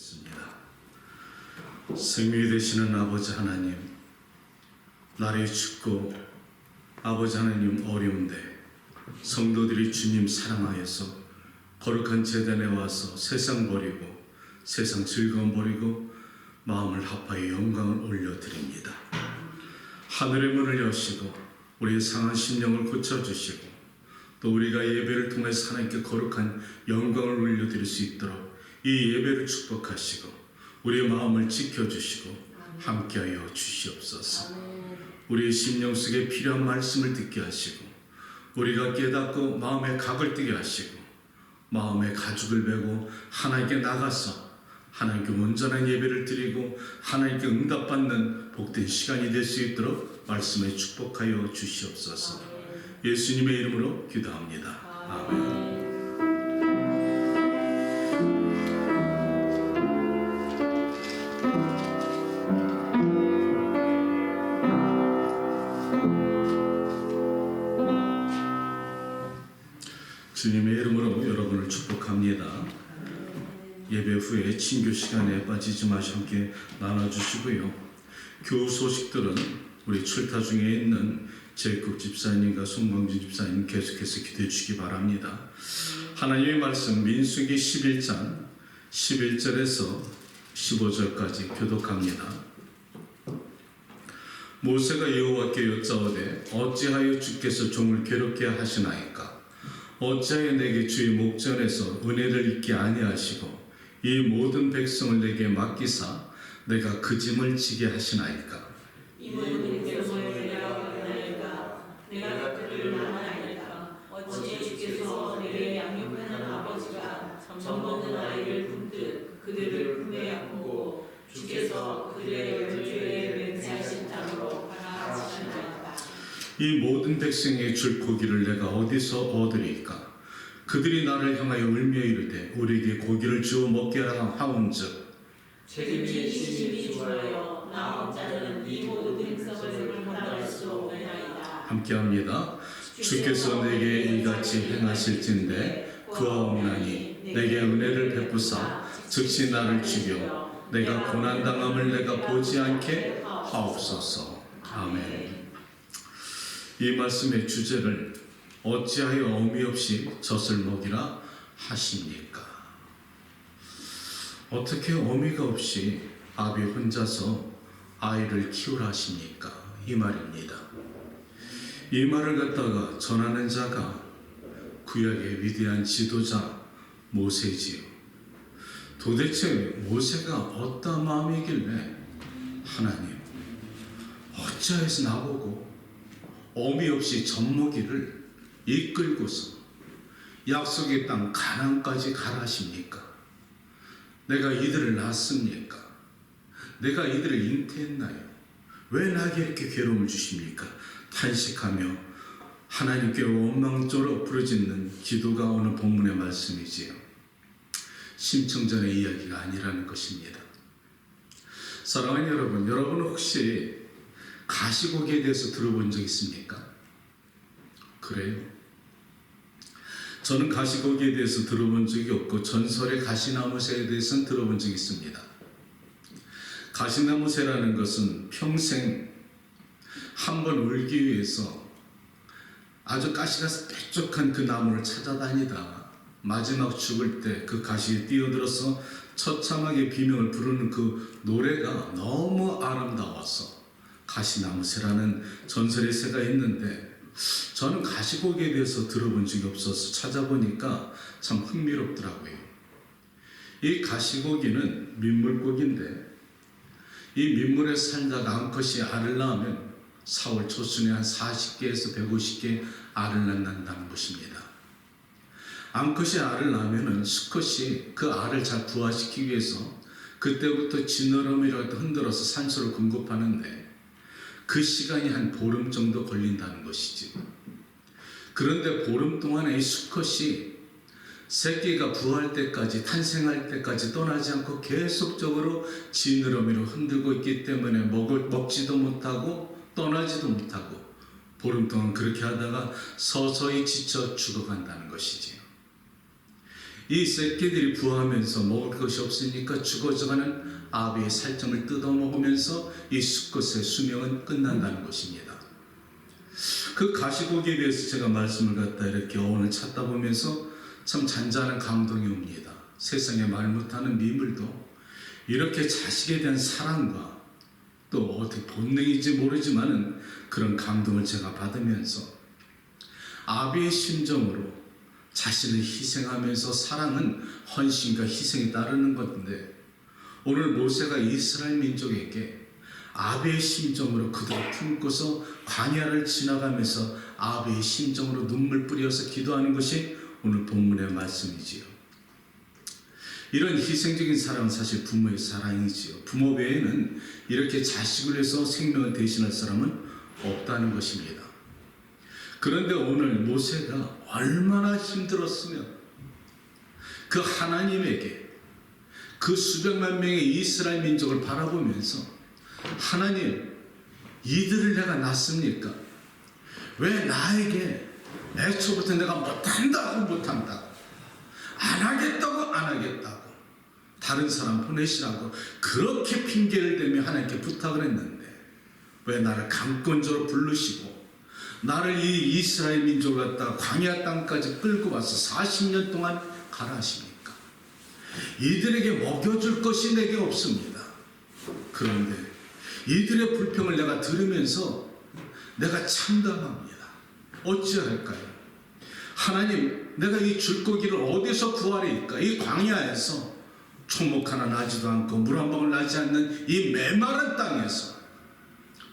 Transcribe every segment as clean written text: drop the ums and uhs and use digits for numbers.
기도하겠습니다. 생명이 되시는 아버지 하나님, 날이 춥고 아버지 하나님 어려운데 성도들이 주님 사랑하여서 거룩한 제단에 와서 세상 버리고 세상 즐거움 버리고 마음을 합하여 영광을 올려드립니다. 하늘의 문을 여시고 우리의 상한 심령을 고쳐주시고 또 우리가 예배를 통해서 하나님께 거룩한 영광을 올려드릴 수 있도록 이 예배를 축복하시고 우리의 마음을 지켜주시고 함께하여 주시옵소서. 우리의 심령 속에 필요한 말씀을 듣게 하시고 우리가 깨닫고 마음에 각을 뜨게 하시고 마음에 가죽을 메고 하나님께 나가서 하나님께 온전한 예배를 드리고 하나님께 응답받는 복된 시간이 될 수 있도록 말씀에 축복하여 주시옵소서. 예수님의 이름으로 기도합니다. 아멘. 주님의 이름으로 여러분을 축복합니다. 예배 후에 친교 시간에 빠지지 마시고 함께 나눠주시고요. 교우 소식들은 우리 출타 중에 있는 제국 집사님과 송광준 집사님 계속해서 기도해 주시기 바랍니다. 하나님의 말씀 민수기 11장 11절에서 15절까지 교독합니다. 모세가 여호와께 여짜오되 어찌하여 주께서 종을 괴롭게 하시나이까? 어찌하여 내게 주의 목전에서 은혜를 잊게 아니하시고 이 모든 백성을 내게 맡기사 내가 그 짐을 지게 하시나이까? 이 모든 백성을 내가 그들을 만나나이까? 어찌 주께서 내게 양육하는 아버지가 젖먹는 아이를 품듯 그들을 품에 안고 주께서 그들의 열조에 맹세하신 땅으로 가라하시나이까? 이 모든 백성에게 줄 고기를 내가 어디서 얻으리까? 그들이 나를 향하여 울며 이르되 우리에게 고기를 주어 먹게 하온즉 책임이 심히 주하여 나 혼자는 이 모든 백성을 감당할 수 없나이다. 함께합니다. 주께서 내게 이같이 행하실진대 구하옵나니 내게 은혜를 베푸사 즉시 나를 죽여 내가 고난당함을 내가 보지 않게 하옵소서. 아멘. 이 말씀의 주제를 어찌하여 어미 없이 젖을 먹이라 하십니까? 어떻게 어미가 없이 아비 혼자서 아이를 키우라 하십니까? 이 말입니다. 이 말을 갖다가 전하는 자가 구약의 위대한 지도자 모세지요. 도대체 모세가 어떤 마음이길래 하나님 어찌하여서 나보고 어미 없이 젖먹이를 이끌고서 약속의 땅 가나안까지 가라 하십니까? 내가 이들을 낳았습니까? 내가 이들을 잉태했나요? 왜 나에게 이렇게 괴로움을 주십니까? 탄식하며 하나님께 원망조로 부르짖는 기도가 오늘 본문의 말씀이지요. 심청전의 이야기가 아니라는 것입니다. 사랑하는 여러분, 여러분은 혹시 가시고기에 대해서 들어본 적 있습니까? 그래요? 저는 가시고기에 대해서 들어본 적이 없고 전설의 가시나무새에 대해서는 들어본 적이 있습니다. 가시나무새라는 것은 평생 한 번 울기 위해서 아주 가시가 뾰족한 그 나무를 찾아다니다 마지막 죽을 때 그 가시에 뛰어들어서 처참하게 비명을 부르는 그 노래가 너무 아름다워서 가시나무새라는 전설의 새가 있는데 저는 가시고기에 대해서 들어본 적이 없어서 찾아보니까 참 흥미롭더라고요. 이 가시고기는 민물고기인데 이 민물에 살다가 암컷이 알을 낳으면 4월 초순에 한 40개에서 150개 알을 낳는다는 것입니다. 암컷이 알을 낳으면 수컷이 그 알을 잘 부화시키기 위해서 그때부터 지느러미를 흔들어서 산소를 공급하는데 그 시간이 한 보름 정도 걸린다는 것이지. 그런데 보름 동안에 이 수컷이 새끼가 부화할 때까지 탄생할 때까지 떠나지 않고 계속적으로 지느러미로 흔들고 있기 때문에 먹지도 못하고 떠나지도 못하고 보름 동안 그렇게 하다가 서서히 지쳐 죽어간다는 것이지요. 이 새끼들이 부화하면서 먹을 것이 없으니까 죽어져가는 아비의 살점을 뜯어먹으면서 이 수컷의 수명은 끝난다는 것입니다. 그 가시고기에 대해서 제가 말씀을 갖다 이렇게 어원을 찾다 보면서 참 잔잔한 감동이 옵니다. 세상에 말 못하는 미물도 이렇게 자식에 대한 사랑과 또 어떻게 본능인지 모르지만은 그런 감동을 제가 받으면서 아비의 심정으로 자신을 희생하면서 사랑은 헌신과 희생이 따르는 건데, 오늘 모세가 이스라엘 민족에게 아비의 심정으로 그들을 품고서 광야를 지나가면서 아비의 심정으로 눈물 뿌려서 기도하는 것이 오늘 본문의 말씀이지요. 이런 희생적인 사랑은 사실 부모의 사랑이지요. 부모 외에는 이렇게 자식을 위해서 생명을 대신할 사람은 없다는 것입니다. 그런데 오늘 모세가 얼마나 힘들었으면 그 하나님에게 그 수백만 명의 이스라엘 민족을 바라보면서 하나님, 이들을 내가 낳습니까? 왜 나에게 애초부터 내가 못한다고 안 하겠다고 다른 사람 보내시라고 그렇게 핑계를 대며 하나님께 부탁을 했는데 왜 나를 강권적으로 부르시고 나를 이 이스라엘 민족을 갖다가 광야 땅까지 끌고 와서 40년 동안 가라 하십니까? 이들에게 먹여줄 것이 내게 없습니다. 그런데 이들의 불평을 내가 들으면서 내가 참담합니다. 어찌할까요? 하나님, 내가 이 줄거기를 어디서 구하리까? 이 광야에서 초목 하나 나지도 않고 물 한 방울 나지 않는 이 메마른 땅에서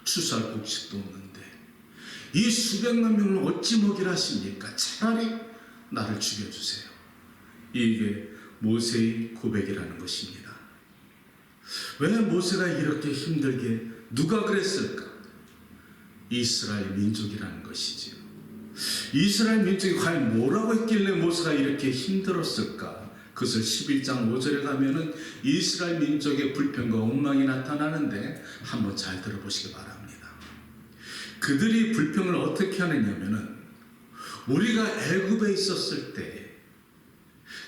추수할 곡식도 없는데 이 수백만 명을 어찌 먹이라 하십니까? 차라리 나를 죽여주세요. 이게 모세의 고백이라는 것입니다. 왜 모세가 이렇게 힘들게, 누가 그랬을까? 이스라엘 민족이라는 것이지요. 이스라엘 민족이 과연 뭐라고 했길래 모세가 이렇게 힘들었을까? 그것을 11장 5절에 가면은 이스라엘 민족의 불평과 원망이 나타나는데 한번 잘 들어보시기 바랍니다. 그들이 불평을 어떻게 하느냐면은 우리가 애굽에 있었을 때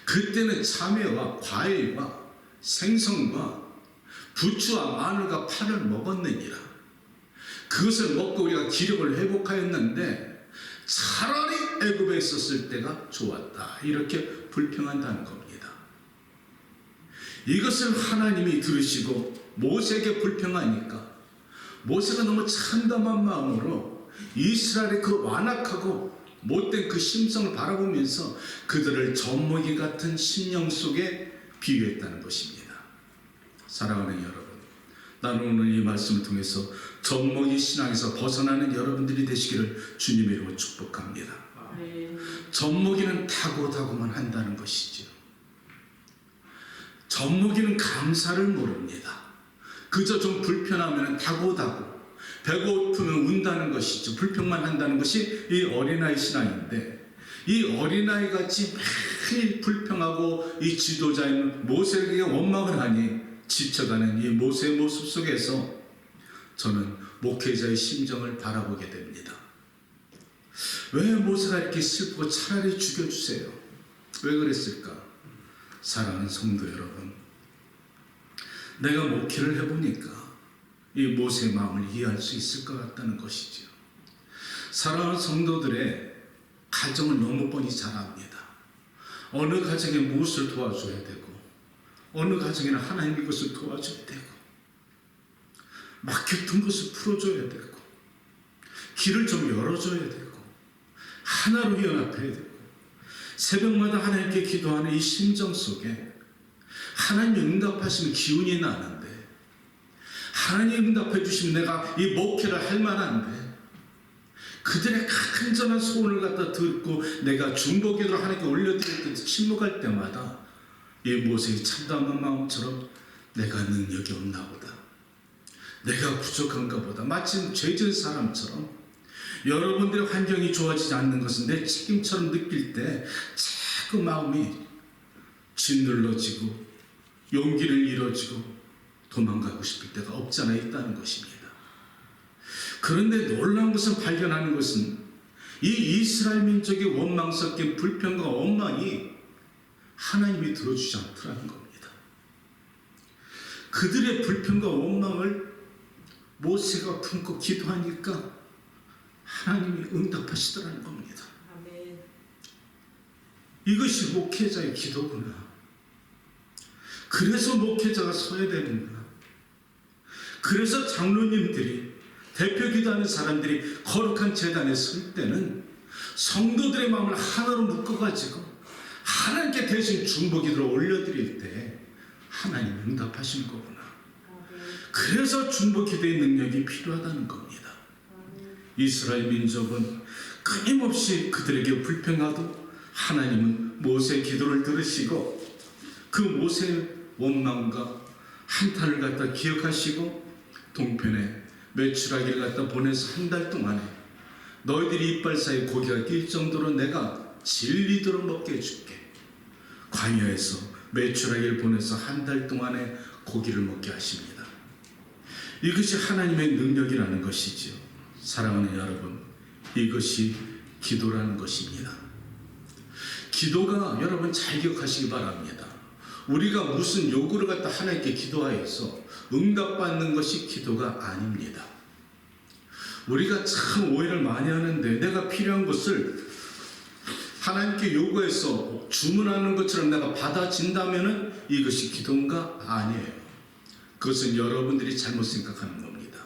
그때는 참외와 과일과 생선과 부추와 마늘과 파를 먹었느니라. 그것을 먹고 우리가 기력을 회복하였는데 차라리 애굽에 있었을 때가 좋았다. 이렇게 불평한다는 겁니다. 이것을 하나님이 들으시고 모세에게 불평하니까 모세가 너무 참담한 마음으로 이스라엘의 그 완악하고 못된 그 심성을 바라보면서 그들을 젖먹이 같은 심령 속에 비유했다는 것입니다. 사랑하는 여러분, 나는 오늘 이 말씀을 통해서 젖먹이 신앙에서 벗어나는 여러분들이 되시기를 주님의 이름으로 축복합니다. 젖먹이는 타고다고만 한다는 것이죠. 젖먹이는 감사를 모릅니다. 그저 좀 불편하면 타고다고, 배고프면 운다는 것이죠. 불평만 한다는 것이 이 어린아이 신앙인데, 이 어린아이 같이 매일 불평하고 이 지도자인 모세에게 원망을 하니 지쳐가는 이 모세의 모습 속에서 저는 목회자의 심정을 바라보게 됩니다. 왜 모세가 이렇게 슬프고 차라리 죽여주세요? 왜 그랬을까? 사랑하는 성도 여러분, 내가 목회를 해보니까 이 모세의 마음을 이해할 수 있을 것 같다는 것이죠. 사랑하는 성도들의 가정을 너무 뻔히 잘 압니다. 어느 가정에 무엇을 도와줘야 되고 어느 가정에는 하나님의 것을 도와줘야 되고 막혔던 것을 풀어줘야 되고 길을 좀 열어줘야 되고 하나로 연합해야 되고 새벽마다 하나님께 기도하는 이 심정 속에 하나님 응답하시는 기운이 나는데, 하나님 응답해 주시면 내가 이 목회를 할 만한데 그들의 간절한 소원을 갖다 듣고 내가 중보기도를 하나님께 올려드릴 때 침묵할 때마다 이 모세의 참담한 마음처럼 내가 능력이 없나 보다, 내가 부족한가 보다, 마치 죄진 사람처럼 여러분들의 환경이 좋아지지 않는 것은 내 책임처럼 느낄 때 자꾸 마음이 짓눌러지고 용기를 잃어지고 도망가고 싶을 때가 없지 않아 있다는 것입니다. 그런데 놀라운 것을 발견하는 것은 이 이스라엘 민족의 원망 섞인 불평과 원망이 하나님이 들어주지 않더라는 겁니다. 그들의 불평과 원망을 모세가 품고 기도하니까 하나님이 응답하시더라는 겁니다. 아멘. 이것이 목회자의 기도구나. 그래서 목회자가 서야 되는구나. 그래서 장로님들이, 대표 기도하는 사람들이 거룩한 제단에 설 때는 성도들의 마음을 하나로 묶어가지고 하나님께 대신 중보기도를 올려드릴 때 하나님 응답하시는 거구나. 그래서 중보기도의 능력이 필요하다는 겁니다. 이스라엘 민족은 끊임없이 그들에게 불평하도 하나님은 모세의 기도를 들으시고 그 모세의 원망과 한탄을 갖다 기억하시고 동편에 메추라기를 갖다 보내서 한 달 동안에 너희들이 이빨 사이에 고기가 낄 정도로 내가 질리도록 먹게 해줄게. 광야에서 메추라기를 보내서 한 달 동안에 고기를 먹게 하십니다. 이것이 하나님의 능력이라는 것이지요. 사랑하는 여러분, 이것이 기도라는 것입니다. 기도가 여러분 잘 기억하시기 바랍니다. 우리가 무슨 요구를 갖다 하나님께 기도하여서 응답받는 것이 기도가 아닙니다. 우리가 참 오해를 많이 하는데 내가 필요한 것을 하나님께 요구해서 주문하는 것처럼 내가 받아진다면 이것이 기도인가? 아니에요. 그것은 여러분들이 잘못 생각하는 겁니다.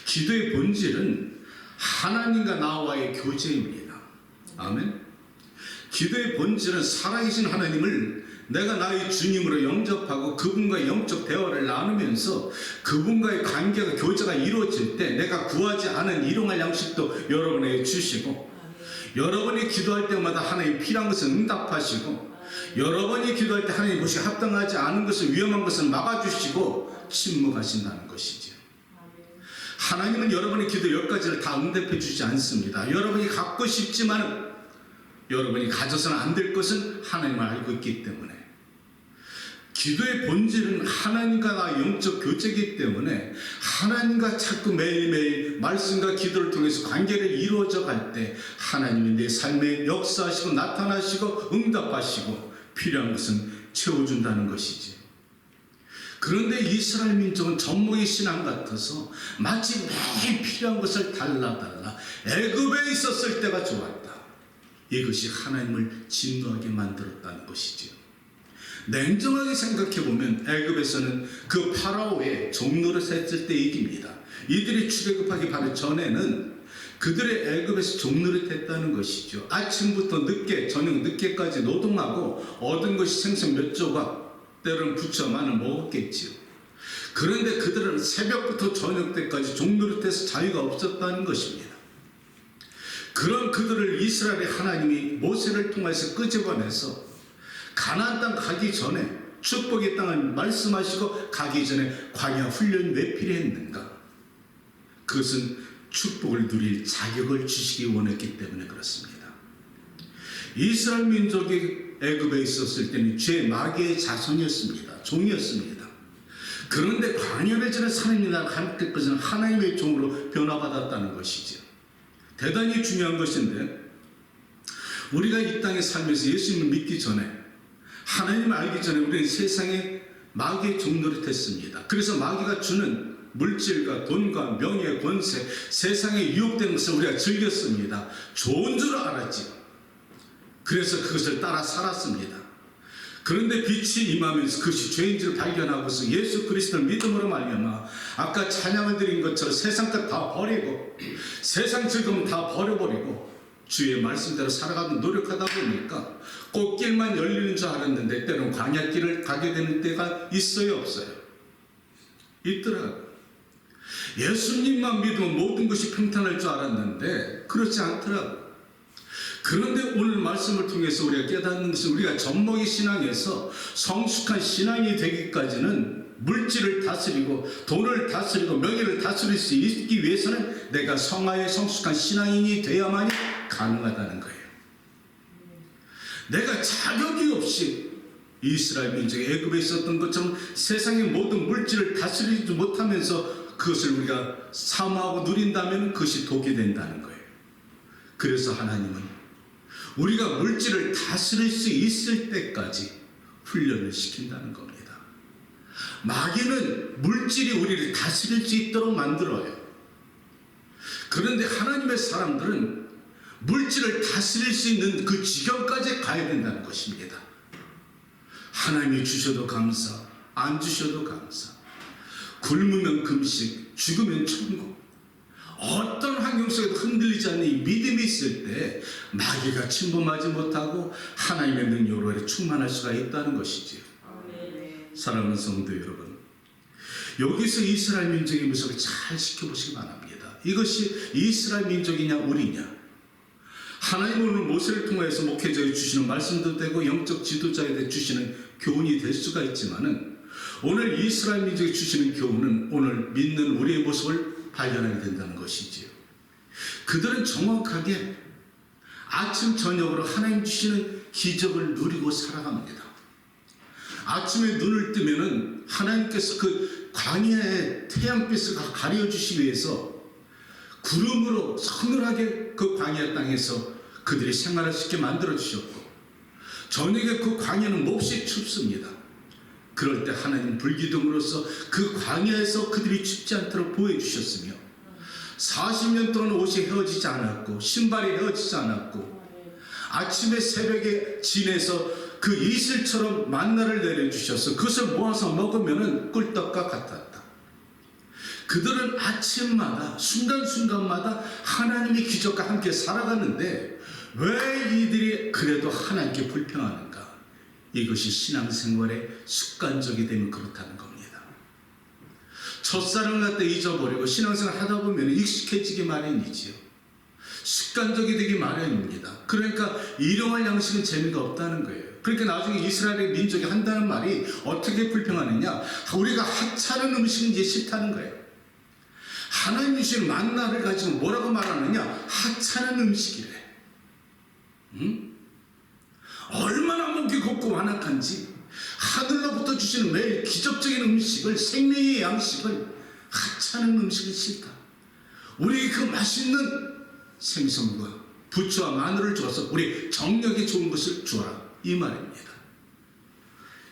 기도의 본질은 하나님과 나와의 교제입니다. 아멘. 기도의 본질은 살아계신 하나님을 내가 나의 주님으로 영접하고 그분과의 영적 대화를 나누면서 그분과의 관계가 교제가 이루어질 때 내가 구하지 않은 일용할 양식도 여러분에게 주시고 여러분이 기도할 때마다 하나님 필요한 것을 응답하시고 여러분이 기도할 때 하나님 것이 합당하지 않은 것을 위험한 것을 막아주시고 침묵하신다는 것이죠. 하나님은 여러분의 기도 10가지를 다 응답해 주지 않습니다. 여러분이 갖고 싶지만 여러분이 가져서는 안 될 것은 하나님을 알고 있기 때문에 기도의 본질은 하나님과 나의 영적 교제이기 때문에 하나님과 자꾸 매일매일 말씀과 기도를 통해서 관계를 이루어져 갈 때 하나님이 내 삶에 역사하시고 나타나시고 응답하시고 필요한 것은 채워준다는 것이지. 그런데 이스라엘 민족은 젖먹이 신앙 같아서 마치 매일 필요한 것을 달라 애굽에 있었을 때가 좋았다. 이것이 하나님을 진노하게 만들었다는 것이지요. 냉정하게 생각해보면 애굽에서는 그 파라오의 종노릇 했을 때 얘기입니다. 이들이 출애굽하기 바로 전에는 그들의 애굽에서 종노릇 했다는 것이죠. 아침부터 늦게 저녁 늦게까지 노동하고 얻은 것이 생선 몇 조각 때로는 부처만을 먹었겠지요. 그런데 그들은 새벽부터 저녁 때까지 종노릇해서 자유가 없었다는 것입니다. 그런 그들을 이스라엘의 하나님이 모세를 통해서 끄집어내서 가나안 땅 가기 전에 축복의 땅을 말씀하시고 가기 전에 광야 훈련이 왜 필요했는가? 그것은 축복을 누릴 자격을 주시기 원했기 때문에 그렇습니다. 이스라엘 민족이 애굽에 있었을 때는 죄 마귀의 자손이었습니다. 종이었습니다. 그런데 광야를 지나 하나님의 나라 갈 때까지는 하나님의 종으로 변화받았다는 것이죠. 대단히 중요한 것인데 우리가 이 땅에 살면서 예수님을 믿기 전에 하나님을 알기 전에 우리는 세상에 마귀의 종노릇 했습니다. 그래서 마귀가 주는 물질과 돈과 명예, 권세, 세상에 유혹되는 것을 우리가 즐겼습니다. 좋은 줄 알았지. 그래서 그것을 따라 살았습니다. 그런데 빛이 임하면서 그것이 죄인지를 발견하고서 예수 그리스도를 믿음으로 말미암아 아까 찬양을 드린 것처럼 세상 것 다 버리고 세상 즐거움 다 버려버리고 주의 말씀대로 살아가는 노력하다 보니까 꽃길만 열리는 줄 알았는데 때로는 광야길을 가게 되는 때가 있어요, 없어요? 있더라고요. 예수님만 믿으면 모든 것이 평탄할 줄 알았는데 그렇지 않더라고요. 그런데 오늘 말씀을 통해서 우리가 깨닫는 것은 우리가 젖먹이 신앙에서 성숙한 신앙이 되기까지는 물질을 다스리고 돈을 다스리고 명예를 다스릴 수 있기 위해서는 내가 성화의 성숙한 신앙인이 돼야만이 가능하다는 거예요. 내가 자격이 없이 이스라엘 민족이 애굽에 있었던 것처럼 세상의 모든 물질을 다스리지 못하면서 그것을 우리가 사모하고 누린다면 그것이 독이 된다는 거예요. 그래서 하나님은 우리가 물질을 다스릴 수 있을 때까지 훈련을 시킨다는 겁니다. 마귀는 물질이 우리를 다스릴 수 있도록 만들어요. 그런데 하나님의 사람들은 물질을 다스릴 수 있는 그 지경까지 가야 된다는 것입니다. 하나님이 주셔도 감사, 안 주셔도 감사. 굶으면 금식, 죽으면 천국. 어떤 환경 속에도 흔들리지 않는 이 믿음이 있을 때 마귀가 침범하지 못하고 하나님의 능력으로 충만할 수가 있다는 것이지요. 사랑하는 성도 여러분, 여기서 이스라엘 민족의 모습을 잘 지켜보시기 바랍니다. 이것이 이스라엘 민족이냐 우리냐. 하나님은 오늘 모세를 통해서 목회자에 주시는 말씀도 되고 영적 지도자에 주시는 교훈이 될 수가 있지만은 오늘 이스라엘 민족이 주시는 교훈은 오늘 믿는 우리의 모습을 발견하게 된다는 것이지요. 그들은 정확하게 아침 저녁으로 하나님 주시는 기적을 누리고 살아갑니다. 아침에 눈을 뜨면은 하나님께서 그 광야의 태양빛을 가려주시기 위해서 구름으로 서늘하게 그 광야 땅에서 그들이 생활할 수 있게 만들어 주셨고, 저녁에 그 광야는 몹시 춥습니다. 그럴 때 하나님 불기둥으로서 그 광야에서 그들이 춥지 않도록 보여주셨으며 40년 동안 옷이 헤어지지 않았고 신발이 헤어지지 않았고 아침에 새벽에 진에서 그 이슬처럼 만나를 내려주셔서 그것을 모아서 먹으면 꿀떡과 같았다. 그들은 아침마다 순간순간마다 하나님의 기적과 함께 살아가는데 왜 이들이 그래도 하나님께 불평하는가? 이것이 신앙생활의 습관적이 되면 그렇다는 겁니다. 첫사랑을 갖다 잊어버리고 신앙생활 하다 보면 익숙해지기 마련이지요. 습관적이 되기 마련입니다. 그러니까 일용할 양식은 재미가 없다는 거예요. 그러니까 나중에 이스라엘의 민족이 한다는 말이 어떻게 불평하느냐? 우리가 하찮은 음식은 이제 싫다는 거예요. 하나님 주신 만나를 가지고 뭐라고 말하느냐? 하찮은 음식이래. 얼마나 목이 곱고 완악한지 하늘로부터 주시는 매일 기적적인 음식을, 생명의 양식을, 하찮은 음식을 싫다. 우리에게 그 맛있는 생선과 부추와 마늘을 주어서 우리 정력에 좋은 것을 주어라, 이 말입니다.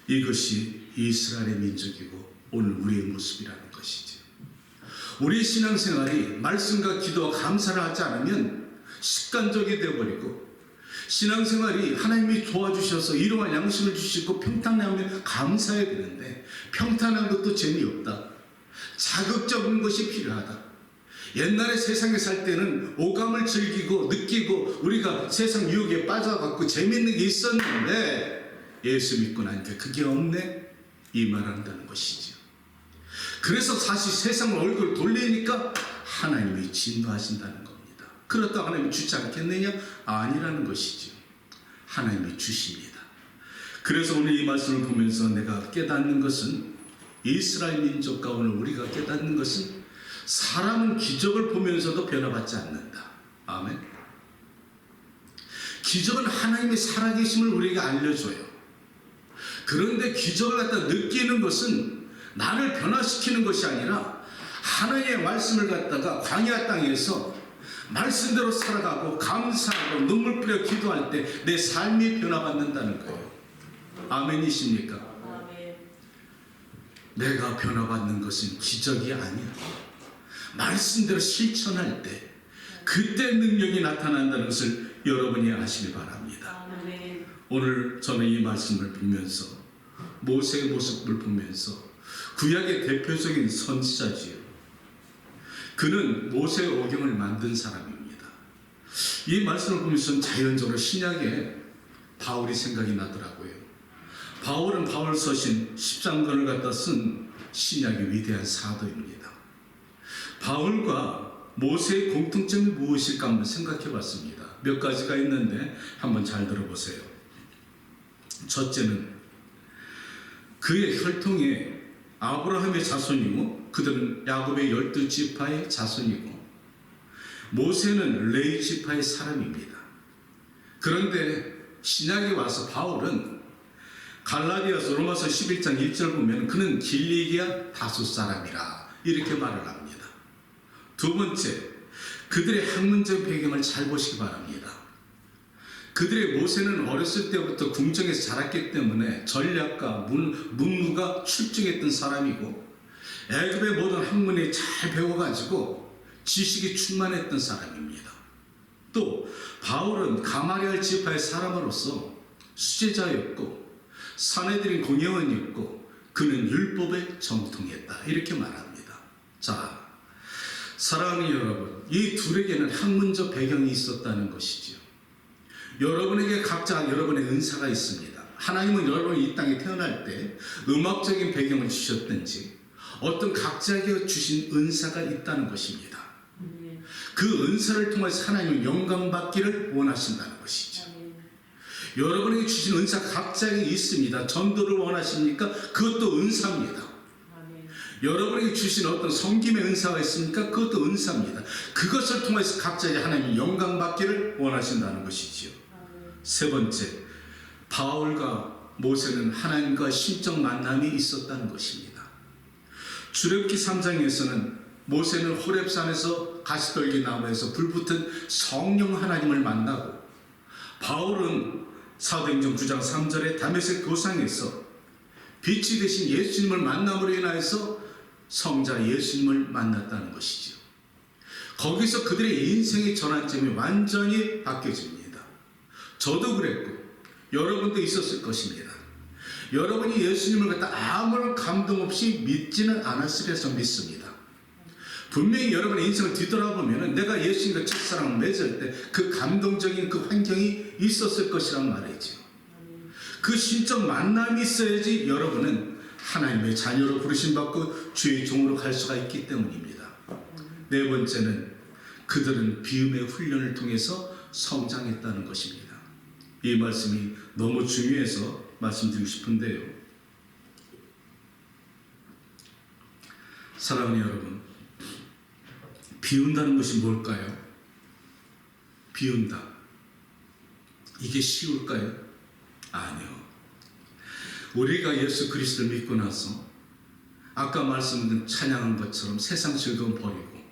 이것이 이스라엘의 민족이고 오늘 우리의 모습이라는 것이죠. 우리 신앙생활이 말씀과 기도와 감사를 하지 않으면 습관적이 되어버리고, 신앙생활이 하나님이 도와주셔서 일용할 양식을 주시고 평탄하면 감사해야 되는데 평탄한 것도 재미없다. 자극적인 것이 필요하다. 옛날에 세상에 살 때는 오감을 즐기고 느끼고 우리가 세상 유혹에 빠져갖고 재밌는 게 있었는데 예수 믿고 나니까 그게 없네, 이 말한다는 것이죠. 그래서 사실 세상을 얼굴 돌리니까 하나님이 진노하신다는 겁니다. 그렇다고 하나님이 주지 않겠느냐? 아니라는 것이죠. 하나님이 주십니다. 그래서 오늘 이 말씀을 보면서 내가 깨닫는 것은, 이스라엘 민족과 오늘 우리가 깨닫는 것은, 사람은 기적을 보면서도 변화받지 않는다. 아멘. 기적은 하나님의 살아계심을 우리에게 알려줘요. 그런데 기적을 갖다 느끼는 것은 나를 변화시키는 것이 아니라 하나님의 말씀을 갖다가 광야 땅에서 말씀대로 살아가고 감사하고 눈물 뿌려 기도할 때 내 삶이 변화받는다는 거예요. 아멘이십니까? 아멘. 내가 변화받는 것은 기적이 아니야. 말씀대로 실천할 때 그때 능력이 나타난다는 것을 여러분이 아시기 바랍니다. 아멘. 오늘 저는 이 말씀을 보면서 모세의 모습을 보면서 구약의 대표적인 선지자지요. 그는 모세 오경을 만든 사람입니다. 이 말씀을 보면서 자연적으로 신약에 바울이 생각이 나더라고요. 바울은 바울 서신 13권을 갖다 쓴 신약의 위대한 사도입니다. 바울과 모세의 공통점이 무엇일까 한번 생각해 봤습니다. 몇 가지가 있는데 한번 잘 들어보세요. 첫째는 그의 혈통에 아브라함의 자손이고 그들은 야곱의 12지파의 자손이고 모세는 레위 지파의 사람입니다. 그런데 신약에 와서 바울은 갈라디아서 로마서 11장 1절 보면 그는 길리기아 다소 사람이라 이렇게 말을 합니다. 두 번째, 그들의 학문적 배경을 잘 보시기 바랍니다. 그들의 모세는 어렸을 때부터 궁정에서 자랐기 때문에 전략가, 문무가 출중했던 사람이고 애굽의 모든 학문에 잘 배워가지고 지식이 충만했던 사람입니다. 또 바울은 가마리알 지파의 사람으로서 수제자였고 사내들인 공예원이었고 그는 율법에 정통했다 이렇게 말합니다. 자, 사랑하는 여러분, 이 둘에게는 학문적 배경이 있었다는 것이지요. 여러분에게 각자 여러분의 은사가 있습니다. 하나님은 여러분이 이 땅에 태어날 때 음악적인 배경을 주셨든지 어떤 각자에게 주신 은사가 있다는 것입니다. 그 은사를 통해서 하나님은 영광받기를 원하신다는 것이죠. 여러분에게 주신 은사 각자에게 있습니다. 전도를 원하십니까? 그것도 은사입니다. 여러분에게 주신 어떤 섬김의 은사가 있습니까? 그것도 은사입니다. 그것을 통해서 각자의 하나님 영광받기를 원하신다는 것이지요. 세 번째, 바울과 모세는 하나님과 신적 만남이 있었다는 것입니다. 출애굽기 3장에서는 모세는 호렙산에서 가시떨기 나무에서 불붙은 성령 하나님을 만나고 바울은 사도행전 9장 3절에 다메섹 도상에서 빛이 되신 예수님을 만남으로 인하여서 성자 예수님을 만났다는 것이죠. 거기서 그들의 인생의 전환점이 완전히 바뀌어집니다. 저도 그랬고 여러분도 있었을 것입니다. 여러분이 예수님을 갖다 아무런 감동 없이 믿지는 않았으리라 믿습니다. 분명히 여러분의 인생을 뒤돌아보면 내가 예수님과 첫사랑을 맺을 때 그 감동적인 그 환경이 있었을 것이란 말이죠. 그 신적 만남이 있어야지 여러분은 하나님의 자녀로 부르심받고 주의 종으로 갈 수가 있기 때문입니다. 네 번째는 그들은 비움의 훈련을 통해서 성장했다는 것입니다. 이 말씀이 너무 중요해서 말씀드리고 싶은데요. 사랑하는 여러분, 비운다는 것이 뭘까요? 비운다. 이게 쉬울까요? 아니요. 우리가 예수 그리스도를 믿고 나서 아까 말씀드린 찬양한 것처럼 세상 즐거움 버리고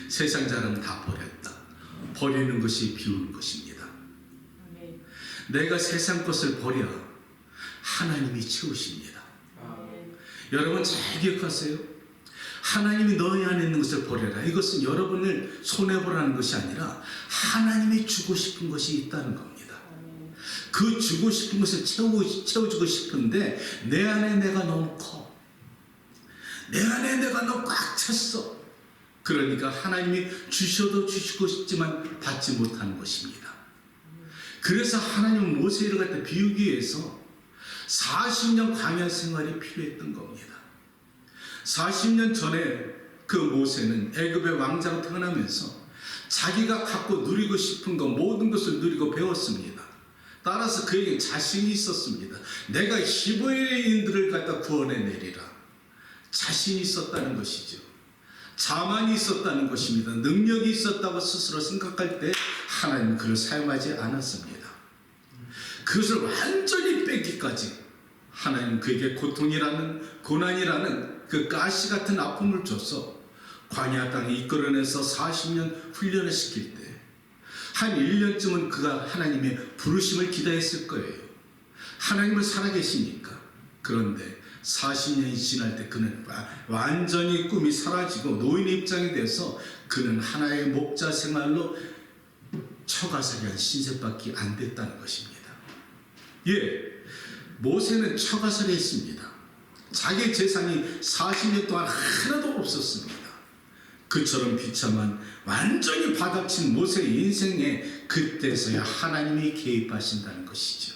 세상 자랑 다 버렸다. 버리는 것이 비우는 것입니다. 내가 세상 것을 버려 하나님이 채우십니다. 여러분 잘 기억하세요. 하나님이 너희 안에 있는 것을 버려라. 이것은 여러분을 손해보라는 것이 아니라 하나님이 주고 싶은 것이 있다는 겁니다. 그 주고 싶은 것을 채워주고 싶은데 내 안에 내가 너무 커. 내 안에 내가 너무 꽉 찼어. 그러니까 하나님이 주셔도 주시고 싶지만 받지 못하는 것입니다. 그래서 하나님은 모세를 갖다 비우기 위해서 40년 광야 생활이 필요했던 겁니다. 40년 전에 그 모세는 애굽의 왕자로 태어나면서 자기가 갖고 누리고 싶은 것 모든 것을 누리고 배웠습니다. 따라서 그에게 자신이 있었습니다. 내가 히브리인들을 갖다 구원해내리라. 자신이 있었다는 것이죠. 자만이 있었다는 것입니다. 능력이 있었다고 스스로 생각할 때 하나님은 그를 사용하지 않았습니다. 그것을 완전히 빼기까지 하나님은 그에게 고통이라는 고난이라는 그 가시 같은 아픔을 줘서 광야 땅에 이끌어내서 40년 훈련을 시킬 때 한 1년쯤은 그가 하나님의 부르심을 기다렸을 거예요. 하나님은 살아계시니까. 그런데 40년이 지날 때 그는 완전히 꿈이 사라지고 노인의 입장이 돼서 그는 하나의 목자 생활로 처가살이한 신세밖에 안 됐다는 것입니다. 예, 모세는 처가살이 했습니다. 자기 재산이 40년 동안 하나도 없었습니다. 그처럼 비참한 완전히 바닥친 모세의 인생에 그때서야 하나님이 개입하신다는 것이죠.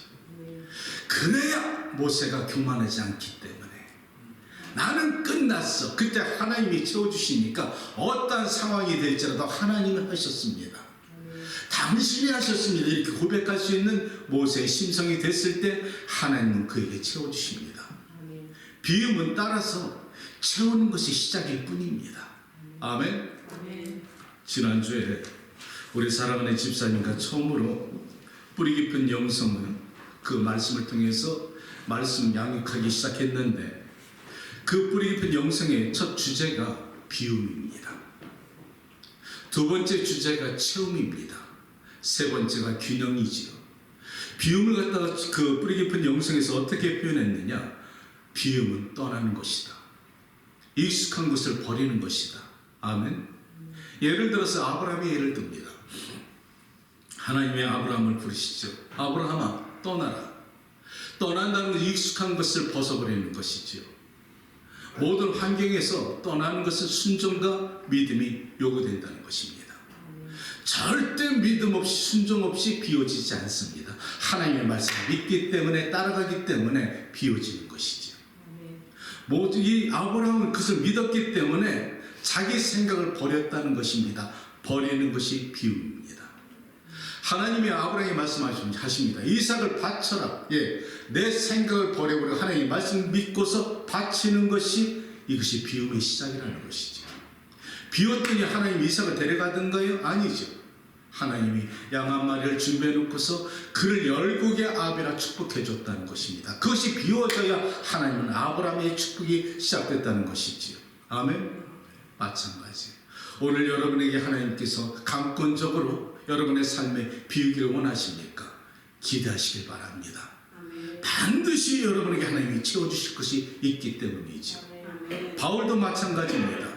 그래야 모세가 교만하지 않기 때문에 나는 끝났어. 그때 하나님이 채워주시니까 어떠한 상황이 될지라도 하나님은 하셨습니다. 당신이 하셨습니다. 이렇게 고백할 수 있는 모세의 심성이 됐을 때 하나님은 그에게 채워주십니다. 비움은 따라서 채우는 것이 시작일 뿐입니다. 아멘. 지난주에 우리 사랑하는 집사님과 처음으로 뿌리 깊은 영성은 그 말씀을 통해서 말씀 양육하기 시작했는데 그 뿌리 깊은 영성의 첫 주제가 비움입니다. 두 번째 주제가 채움입니다. 세 번째가 균형이지요. 비움을 갖다가 그 뿌리 깊은 영성에서 어떻게 표현했느냐? 비움은 떠나는 것이다. 익숙한 것을 버리는 것이다. 아멘. 예를 들어서 아브라함의 예를 듭니다. 하나님의 아브라함을 부르시죠. 아브라함아 떠나라. 떠난다는 건 익숙한 것을 벗어버리는 것이지요. 모든 환경에서 떠나는 것은 순종과 믿음이 요구된다는 것입니다. 절대 믿음 없이 순종 없이 비워지지 않습니다. 하나님의 말씀을 믿기 때문에 따라가기 때문에 비워지는 것이죠. 모두 이 아브라함은 그것을 믿었기 때문에 자기 생각을 버렸다는 것입니다. 버리는 것이 비움입니다. 하나님이 아브라함에게 말씀하십니다. 이삭을 바쳐라. 내 생각을 버려버리고 하나님의 말씀을 믿고서 바치는 것이 이것이 비움의 시작이라는 것이죠. 비웠더니 하나님이 이삭을 데려가던가요? 아니죠. 하나님이 양 한 마리를 준비해 놓고서 그를 열국의 아비라 축복해 줬다는 것입니다. 그것이 비워져야 하나님은 아브라함의 축복이 시작됐다는 것이지요. 아멘. 마찬가지예요. 오늘 여러분에게 하나님께서 강권적으로 여러분의 삶에 비우기를 원하십니까? 기대하시길 바랍니다. 반드시 여러분에게 하나님이 채워주실 것이 있기 때문이죠. 바울도 마찬가지입니다.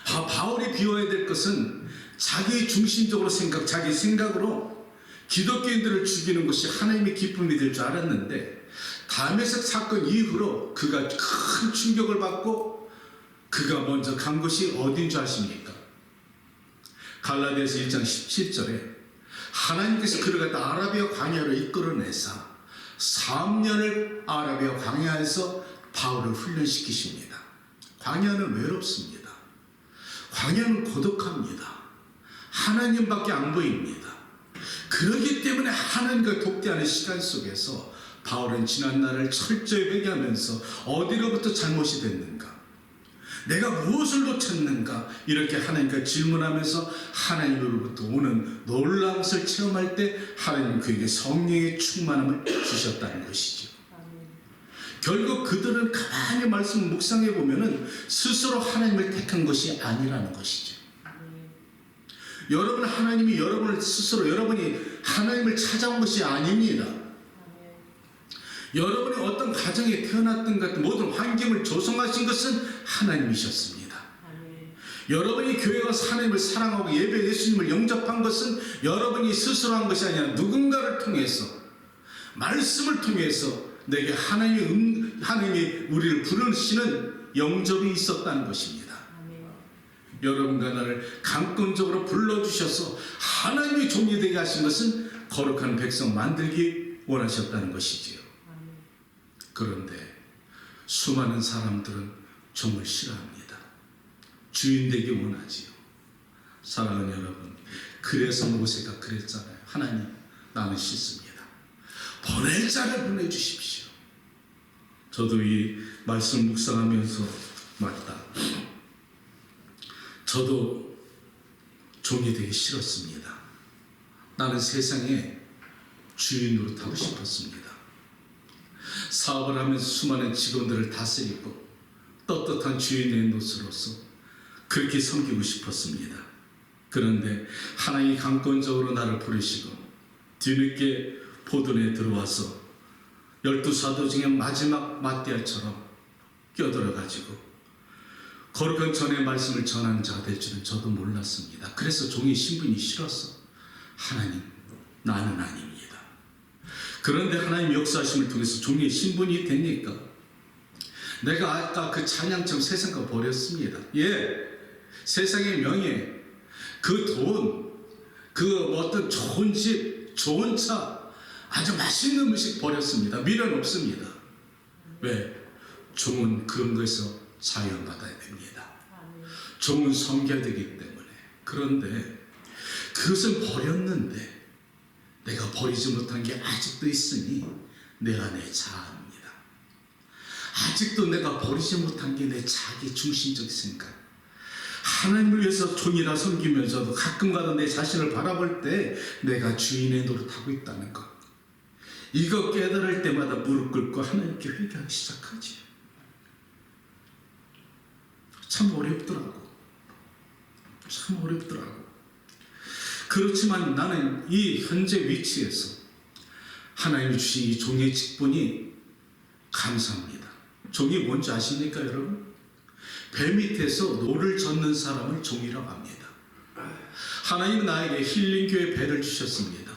바울이 비워야 될 것은 자기 중심적으로 자기 생각으로 기독교인들을 죽이는 것이 하나님의 기쁨이 될 줄 알았는데 다메섹 사건 이후로 그가 큰 충격을 받고 그가 먼저 간 것이 어딘 줄 아십니까? 갈라디아서 1장 17절에 하나님께서 그를 갖다 아라비아 광야로 이끌어내사 3년을 아라비아 광야에서 바울을 훈련시키십니다. 광야는 외롭습니다. 광야는 고독합니다. 하나님밖에 안 보입니다. 그렇기 때문에 하나님과 독대하는 시간 속에서 바울은 지난날을 철저히 회개하면서 어디로부터 잘못이 됐는가? 내가 무엇을 놓쳤는가? 이렇게 하나님과 질문하면서 하나님으로부터 오는 놀라운 것을 체험할 때 하나님 그에게 성령의 충만함을 주셨다는 것이죠. 결국 그들은 가만히 말씀을 묵상해 보면은 스스로 하나님을 택한 것이 아니라는 것이죠. 여러분 하나님이 여러분을 스스로 여러분이 하나님을 찾아온 것이 아닙니다. 여러분이 어떤 가정에 태어났든 같은 모든 환경을 조성하신 것은 하나님이셨습니다. 여러분이 교회 가서 하나님을 사랑하고 예배 예수님을 영접한 것은 여러분이 스스로 한 것이 아니라 누군가를 통해서 말씀을 통해서 내게 하나님이 우리를 부르시는 영접이 있었다는 것입니다. 여러분과 나를 강권적으로 불러주셔서 하나님의 종이 되게 하신 것은 거룩한 백성 만들기 원하셨다는 것이지요. 그런데 수많은 사람들은 종을 싫어합니다. 주인 되기 원하지요. 사랑하는 여러분, 그래서 모세가 그랬잖아요. 하나님, 나는 싫습니다. 보낼 자를 보내주십시오. 저도 이 말씀 묵상하면서 맞다. 저도 종이 되기 싫었습니다. 나는 세상에 주인으로 타고 싶었습니다. 사업을 하면서 수많은 직원들을 다스리고 떳떳한 주인의 노릇으로서 그렇게 섬기고 싶었습니다. 그런데 하나님이 강권적으로 나를 부르시고 뒤늦게 포도원에 들어와서 12사도 중에 마지막 맏대알처럼 껴들어가지고 거룩한 전의 말씀을 전하는 자가 될 줄은 저도 몰랐습니다. 그래서 종의 신분이 싫어서 하나님, 나는 아닙니다. 그런데 하나님 역사하심을 통해서 종의 신분이 되니까 내가 아까 그 찬양처럼 세상과 버렸습니다. 세상의 명예, 그 돈, 그 어떤 좋은 집, 좋은 차, 아주 맛있는 음식 버렸습니다. 미련 없습니다. 왜? 종은 그런 거에서 자유받아야 됩니다. 종은 섬겨야 되기 때문에. 그런데 그것을 버렸는데 내가 버리지 못한 게 아직도 있으니 내 안에 자아입니다. 아직도 내가 버리지 못한 게 내 자기 중심적 생각. 하나님을 위해서 종이라 섬기면서도 가끔가다 내 자신을 바라볼 때 내가 주인의 노릇하고 있다는 것. 이거 깨달을 때마다 무릎 꿇고 하나님께 회개하기 시작하지. 참 어렵더라고. 그렇지만 나는 이 현재 위치에서 하나님이 주신 이 종의 직분이 감사합니다. 종이 뭔지 아십니까 여러분? 배 밑에서 노를 젓는 사람을 종이라고 합니다. 하나님은 나에게 힐링교회 배를 주셨습니다.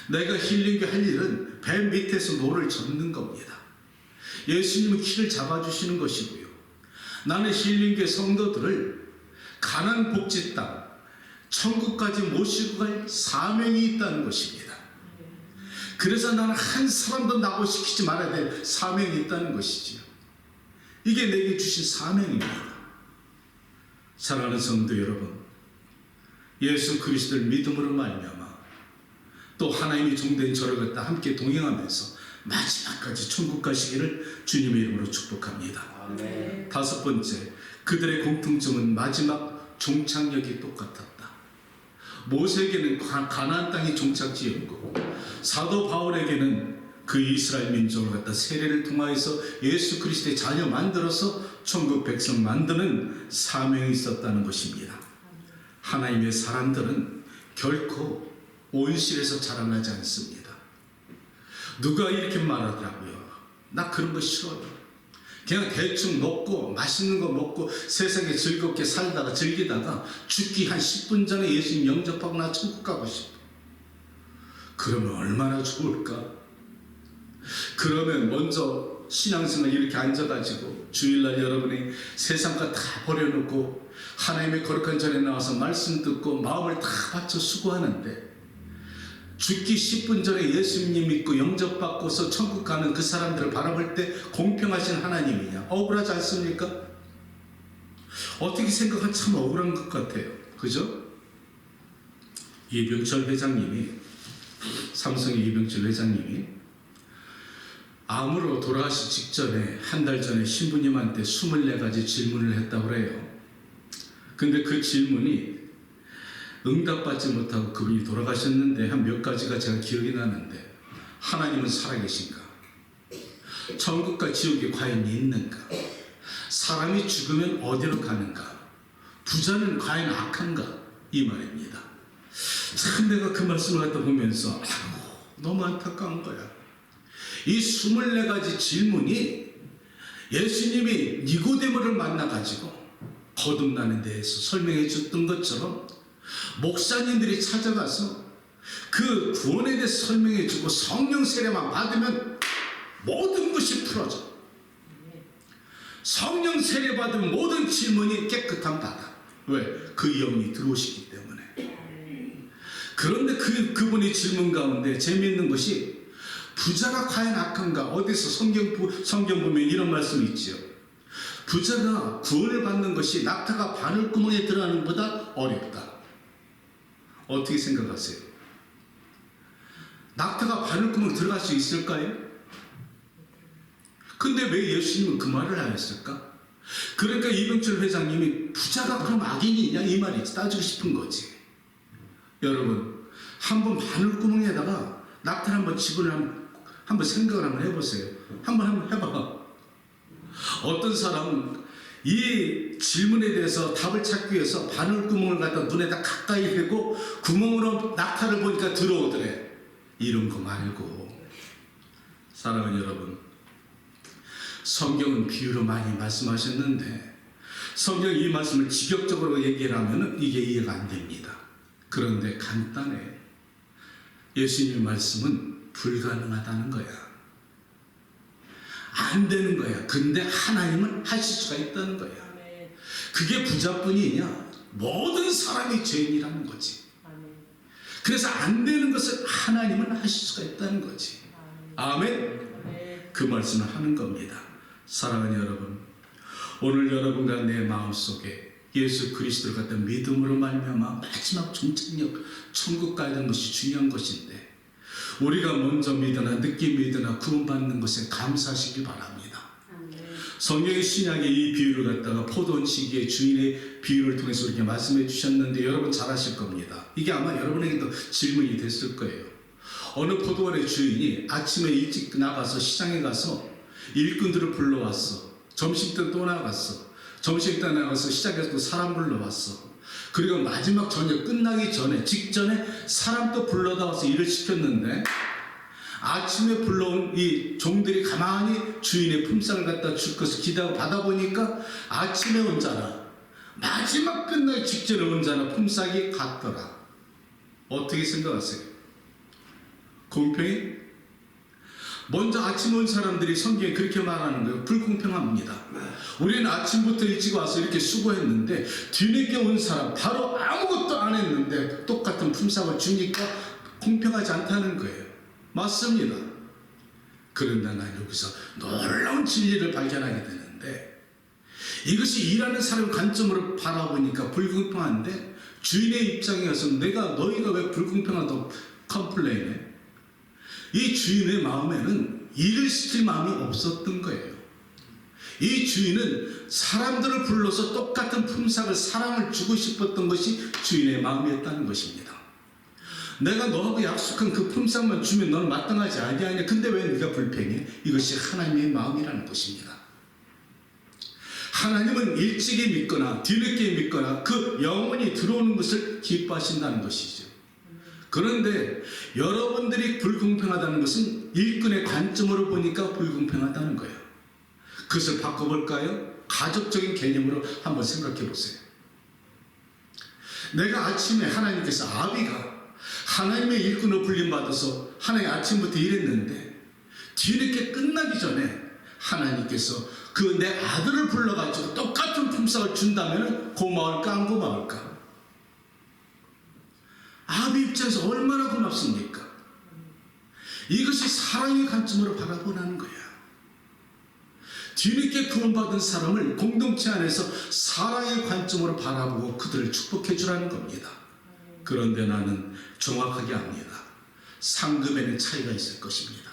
내가 힐링교회 할 일은 배 밑에서 노를 젓는 겁니다. 예수님은 키를 잡아주시는 것이고요. 나는 힐링교회 성도들을 가난 복지 땅, 천국까지 모시고 갈 사명이 있다는 것입니다. 그래서 나는 한 사람도 낙오시키지 말아야 될 사명이 있다는 것이지요. 이게 내게 주신 사명입니다. 사랑하는 성도 여러분, 예수 그리스도를 믿음으로 말미암아 또 하나님이 종된 저를 갖다 함께 동행하면서 마지막까지 천국 가시기를 주님의 이름으로 축복합니다. 아멘. 다섯 번째, 그들의 공통점은 마지막 종착역이 똑같았다. 모세에게는 가나안 땅이 종착지였고 사도 바울에게는 그 이스라엘 민족을 갖다 세례를 통하여서 예수 그리스도의 자녀 만들어서 천국 백성 만드는 사명이 있었다는 것입니다. 하나님의 사람들은 결코 온실에서 자라나지 않습니다. 누가 이렇게 말하더라고요. 나 그런 거 싫어요. 그냥 대충 먹고 맛있는 거 먹고 세상에 즐겁게 살다가 즐기다가 죽기 한 10분 전에 예수님 영접하고 나 천국 가고 싶어. 그러면 얼마나 좋을까? 그러면 먼저 신앙생활 이렇게 앉아가지고 주일날 여러분이 세상과 다 버려놓고 하나님의 거룩한 전에 나와서 말씀 듣고 마음을 다 바쳐 수고하는데 죽기 10분 전에 예수님 믿고 영접받고서 천국 가는 그 사람들을 바라볼 때 공평하신 하나님이냐? 억울하지 않습니까? 어떻게 생각하면 참 억울한 것 같아요. 그죠? 이병철 회장님이, 삼성의 이병철 회장님이 암으로 돌아가시 직전에 한 달 전에 신부님한테 24가지 질문을 했다고 그래요. 근데 그 질문이 응답받지 못하고 그분이 돌아가셨는데 한 몇 가지가 제가 기억이 나는데, 하나님은 살아계신가? 천국과 지옥이 과연 있는가? 사람이 죽으면 어디로 가는가? 부자는 과연 악한가? 이 말입니다. 참 내가 그 말씀을 갖다 보면서 너무 안타까운 거야. 이 24가지 질문이 예수님이 니고데모를 만나가지고 거듭나는 데에서 설명해 줬던 것처럼 목사님들이 찾아가서 그 구원에 대해서 설명해 주고 성령 세례만 받으면 모든 것이 풀어져. 성령 세례 받은 모든 질문이 깨끗한 바다. 왜? 그 영이 들어오시기 때문에. 그런데 그분의 질문 가운데 재미있는 것이 부자가 과연 악한가? 어디서 성경 보면 이런 말씀이 있지요. 부자가 구원을 받는 것이 낙타가 바늘구멍에 들어가는 것보다 어렵다. 어떻게 생각하세요? 낙타가 바늘구멍에 들어갈 수 있을까요? 근데 왜 예수님은 그 말을 하셨을까? 그러니까 이병철 회장님이 부자가 그럼 악인이냐 이 말이 따지고 싶은 거지. 여러분, 한번 바늘구멍에다가 낙타를 한번 집어넣으면 한번 생각을 한번 해보세요. 한번 해봐. 어떤 사람은 이 질문에 대해서 답을 찾기 위해서 바늘구멍을 갖다 눈에다 가까이 대고 구멍으로 낙타를 보니까 들어오더래. 이런 거 말고, 사랑하는 여러분, 성경은 비유로 많이 말씀하셨는데 성경 이 말씀을 직역적으로 얘기를 하면 이게 이해가 안 됩니다. 그런데 간단해. 예수님의 말씀은 불가능하다는 거야. 안 되는 거야. 근데 하나님은 하실 수가 있다는 거야. 그게 부자뿐이냐? 모든 사람이 죄인이라는 거지. 그래서 안 되는 것을 하나님은 하실 수가 있다는 거지. 아멘. 그 말씀을 하는 겁니다. 사랑하는 여러분, 오늘 여러분과 내 마음속에 예수 그리스도를 갖다 믿음으로 말미암아 마지막 종착역 천국 가야 되는 것이 중요한 것인데, 우리가 먼저 믿으나 늦게 믿으나 구원받는 것에 감사하시기 바랍니다. 성경의 신약에 이 비유를 갖다가 포도원 시기의 주인의 비유를 통해서 이렇게 말씀해 주셨는데 여러분 잘 아실 겁니다. 이게 아마 여러분에게도 질문이 됐을 거예요. 어느 포도원의 주인이 아침에 일찍 나가서 시장에 가서 일꾼들을 불러왔어. 점심 때 또 나갔어. 점심 때 나가서 시장에서 또 사람 불러왔어. 그리고 마지막 저녁 끝나기 전에 직전에 사람도 불러다 와서 일을 시켰는데 아침에 불러온 이 종들이 가만히 주인의 품삯을 갖다 줄 것을 기대하고 받아보니까 아침에 온 자나 마지막 끝나기 직전에 온 자나 품삯이 같더라. 어떻게 생각하세요? 공평해? 먼저 아침에 온 사람들이 성경에 그렇게 말하는 거예요. 불공평합니다. 우리는 아침부터 일찍 와서 이렇게 수고했는데 뒤늦게 온 사람 바로 아무것도 안 했는데 똑같은 품삯을 주니까 공평하지 않다는 거예요. 맞습니다. 그런데 난 여기서 놀라운 진리를 발견하게 되는데 이것이 일하는 사람 관점으로 바라보니까 불공평한데 주인의 입장에서 너희가 왜 불공평하다고 컴플레인해? 이 주인의 마음에는 일을 시킬 마음이 없었던 거예요. 이 주인은 사람들을 불러서 똑같은 품삯을 사랑을 주고 싶었던 것이 주인의 마음이었다는 것입니다. 내가 너하고 약속한 그 품삯만 주면 너는 마땅하지 아니하냐. 근데 왜 네가 불평해? 이것이 하나님의 마음이라는 것입니다. 하나님은 일찍이 믿거나 뒤늦게 믿거나 그 영원히 들어오는 것을 기뻐하신다는 것이죠. 그런데 여러분들이 불공평하다는 것은 일꾼의 관점으로 보니까 불공평하다는 거예요. 그것을 바꿔볼까요? 가족적인 개념으로 한번 생각해 보세요. 내가 아침에 하나님께서 아비가 하나님의 일꾼으로 불림받아서 하나님 아침부터 일했는데 뒤늦게 끝나기 전에 하나님께서 그 내 아들을 불러가지고 똑같은 품삯을 준다면 고마울까 안 고마울까? 아비 입장에서 얼마나 고맙습니까? 이것이 사랑의 관점으로 바라보라는 거야. 뒤늦게 구원받은 사람을 공동체 안에서 사랑의 관점으로 바라보고 그들을 축복해 주라는 겁니다. 그런데 나는 정확하게 압니다. 상급에는 차이가 있을 것입니다.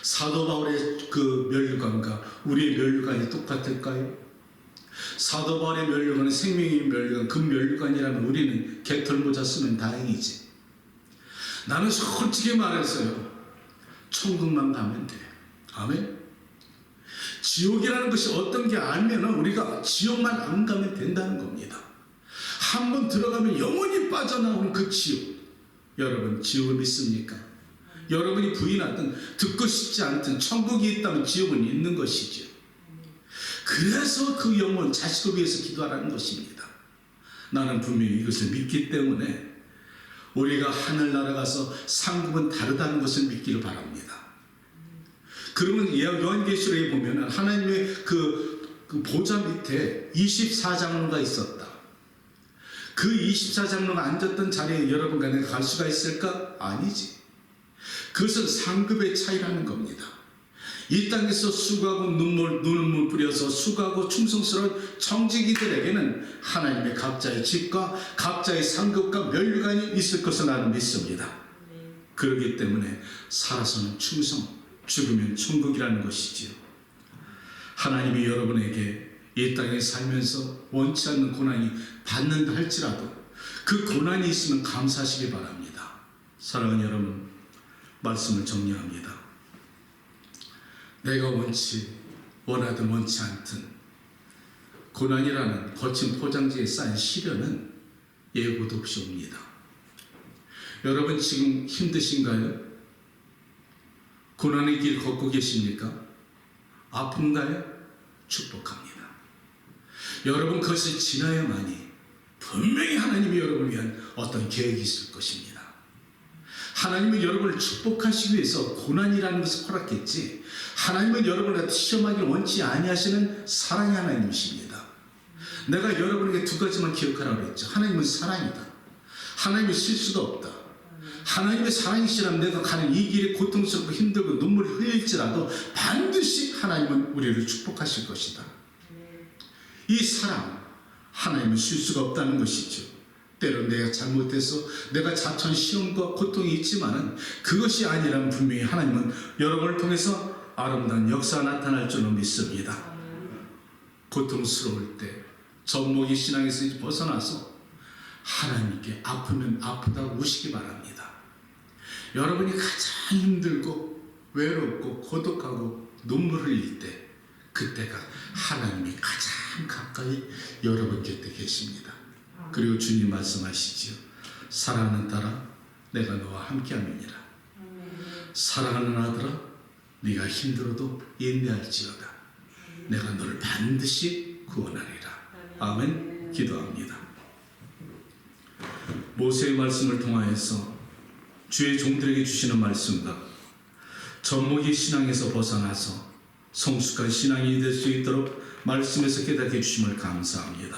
사도 바울의 그 면류관과 우리의 면류관이 똑같을까요? 사도 바울의 면류관은 생명의 면류관, 금 면류관이라면 우리는 개털모자 쓰면 다행이지. 나는 솔직히 말해서요, 천국만 가면 돼. 아멘? 지옥이라는 것이 어떤 게 알면 우리가 지옥만 안 가면 된다는 겁니다. 한번 들어가면 영원히 빠져나오는 그 지옥. 여러분, 지옥을 믿습니까? 여러분이 부인하든 듣고 싶지 않든 천국이 있다면 지옥은 있는 것이죠. 그래서 그 영혼 자식을 위해서 기도하라는 것입니다. 나는 분명히 이것을 믿기 때문에 우리가 하늘나라 가서 상급은 다르다는 것을 믿기를 바랍니다. 그러면 요한계시록에 보면 하나님의 그 보좌 밑에 24장로가 있었다. 그 24장로가 앉았던 자리에 여러분과 내가 갈 수가 있을까? 아니지. 그것은 상급의 차이라는 겁니다. 이 땅에서 수고하고 눈물 뿌려서 수고하고 충성스러운 청지기들에게는 하나님의 각자의 집과 각자의 상급과 면류관이 있을 것을 나는 믿습니다. 그렇기 때문에 살아서는 충성, 죽으면 천국이라는 것이지요. 하나님이 여러분에게 이 땅에 살면서 원치 않는 고난이 받는다 할지라도 그 고난이 있으면 감사하시기 바랍니다. 사랑하는 여러분, 말씀을 정리합니다. 내가 원하든 원치 않든 고난이라는 거친 포장지에 쌓인 시련은 예고도 없이 옵니다. 여러분 지금 힘드신가요? 고난의 길 걷고 계십니까? 아픈가요? 축복합니다. 여러분 그것이 지나야만이 분명히 하나님이 여러분을 위한 어떤 계획이 있을 것입니다. 하나님은 여러분을 축복하시기 위해서 고난이라는 것을 허락했지, 하나님은 여러분을 시험하기를 원치 아니하시는 사랑의 하나님이십니다. 내가 여러분에게 두 가지만 기억하라고 했죠. 하나님은 사랑이다. 하나님은 실수가 없다. 하나님의 사랑이시라면 내가 가는 이 길이 고통스럽고 힘들고 눈물을 흘릴지라도 반드시 하나님은 우리를 축복하실 것이다. 이 사랑, 하나님은 실수가 없다는 것이죠. 때론 내가 잘못해서 내가 자천 시험과 고통이 있지만은 그것이 아니라면 분명히 하나님은 여러분을 통해서 아름다운 역사가 나타날 줄로 믿습니다. 고통스러울 때 젖먹이 신앙에서 벗어나서 하나님께 아프면 아프다고 우시기 바랍니다. 여러분이 가장 힘들고 외롭고 고독하고 눈물 흘릴 때 그때가 하나님이 가장 가까이 여러분 곁에 계십니다. 그리고 주님 말씀하시지요. 사랑하는 딸아, 내가 너와 함께함이니라. 사랑하는 아들아, 네가 힘들어도 인내할지어다. 내가 너를 반드시 구원하리라. 아멘. 기도합니다. 모세의 말씀을 통하여서 주의 종들에게 주시는 말씀과 젖먹이 신앙에서 벗어나서 성숙한 신앙이 될 수 있도록 말씀에서 깨닫게 해주심을 감사합니다.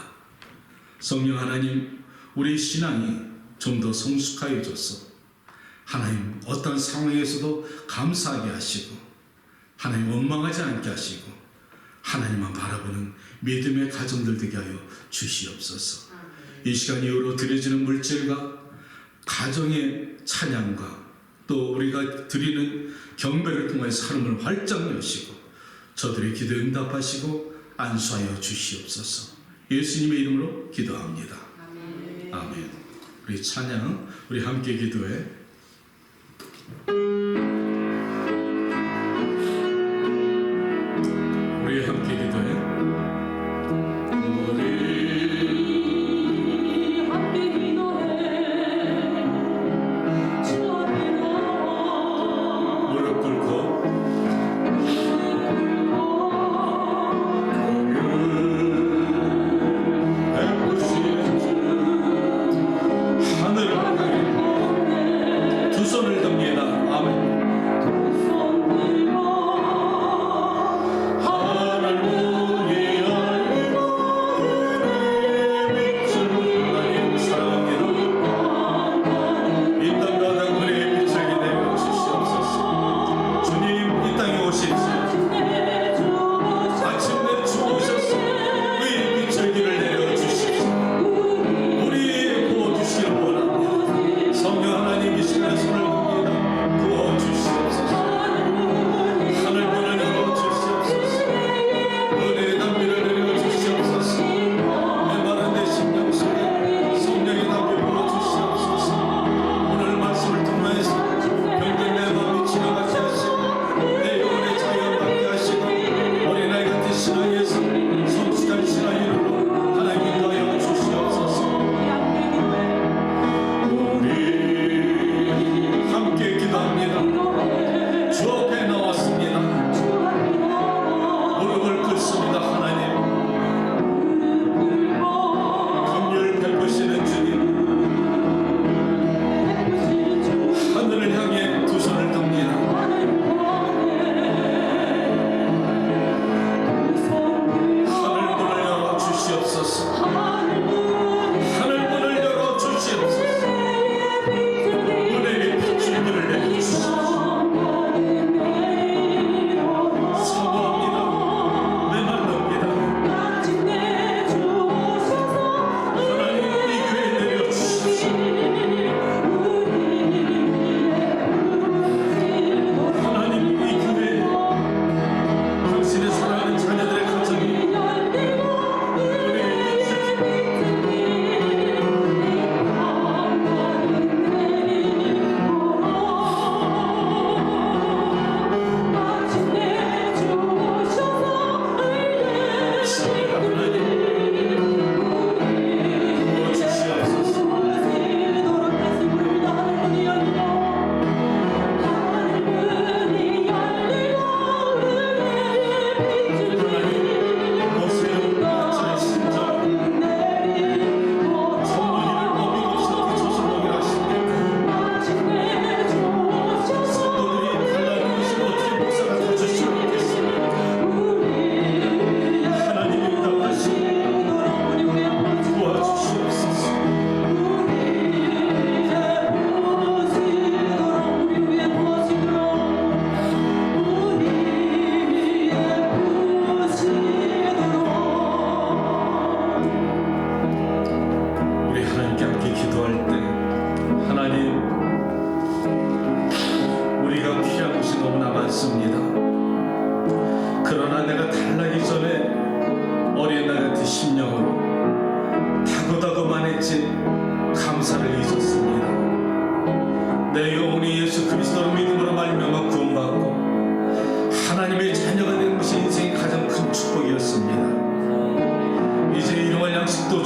성령 하나님, 우리 신앙이 좀 더 성숙하여져서 하나님 어떤 상황에서도 감사하게 하시고 하나님 원망하지 않게 하시고 하나님만 바라보는 믿음의 가정들 되게 하여 주시옵소서. 이 시간 이후로 드려지는 물질과 가정의 찬양과 또 우리가 드리는 경배를 통해서 하늘을 활짝 여시고 저들의 기도 응답하시고 안수하여 주시옵소서. 예수님의 이름으로 기도합니다. 아멘. 우리 찬양 우리 함께 기도해. 우리 함께 기도해. 무릎 꿇고 하늘을 향해 두 손을 듭니다. 아멘.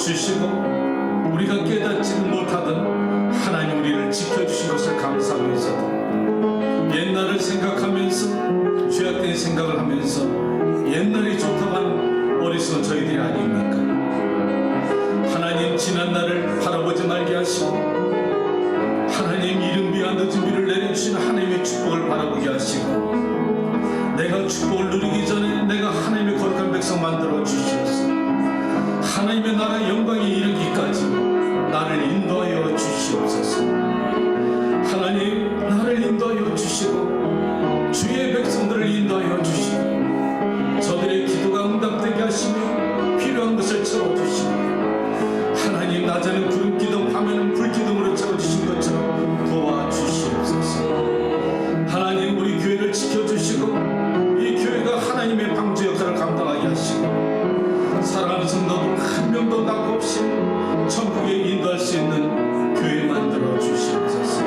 주시고 우리가 깨닫지는 못하던 하나님 우리를 지켜주신 것을 감사하면서도 옛날을 생각하면서 죄악된 생각을 하면서 옛날이 좋다고 하는 어리석은 저희들이 아닙니까? 하나님 지난 날을 바라보지 말게 하시고 하나님 이른 비와 늦은 비를 내려주시는 하나님의 축복을 바라보게 하시고 내가 축복을 누리기 전에 내가 하나님의 거룩한 백성 만들어 주시옵소서. 하나님의 나라의 영광에 이르기까지 나를 인도하여 주시옵소서. 하나님 나를 인도하여 주시고 주의 백성들을 인도하여 주시고 저들의 기도가 응답되게 하시며 필요한 것을 채워주시고 하나님 낮에는 구름 기둥 밤에는 불 기둥으로 채워주신 것처럼 도와주시옵소서. 하나님 우리 교회를 지켜주시고 이 교회가 하나님의 방주 역할을 감당하게 하시고 사랑하는 성도들 한 명도 낙 없이 천국에 인도할 수 있는 교회 만들어 주시옵소서.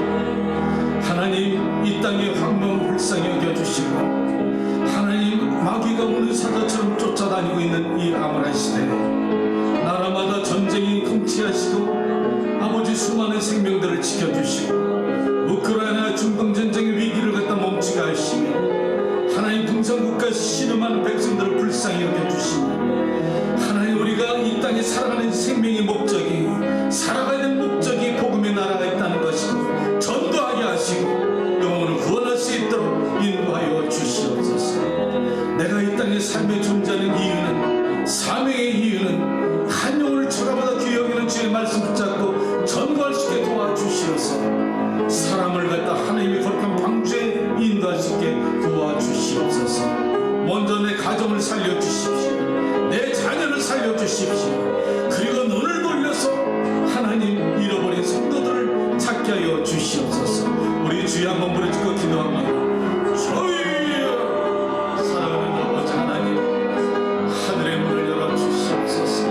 하나님 이 땅의 황무한 불쌍히 여겨주시고 하나님 마귀가 오는 사자처럼 쫓아다니고 있는 이 암울한 시대에 나라마다 전쟁이 통치하시고 아버지 수많은 생명들을 지켜주시고 우크라이나 중동전쟁의 위기를 갖다 멈추게 하시며 하나님 동상국가에서 신음하는 백성들을 불쌍히 여겨주시고 하나님 우리가 이 땅에 살아가는 생명의 목적이 살아가야 되는 목적이 복음의 나라가 있다는 것이고 전도하게 하시고 영혼을 구원할 수 있도록 인도하여 주시옵소서. 내가 이 땅에 삶에 존재하는 이유는 사명의 이유는 한 영혼을 천하보다 귀히 여기는 주의 말씀 붙잡고 전도할 수 있게 도와주시옵소서. 사람을 갖다 하나님의 거룩한 방주에 인도할 수 있게 도와주시옵소서. 먼저 내 가정을 살려주십시오. 내 자녀를 살려주십시오. 그리고 눈을 돌려서 하나님 잃어버린 성도들을 찾게 하여 주시옵소서. 우리 주여 한번 부르짖고 기도합니다. 주여 사랑하는 아버지 하나님 하늘의 문을 열어주시옵소서.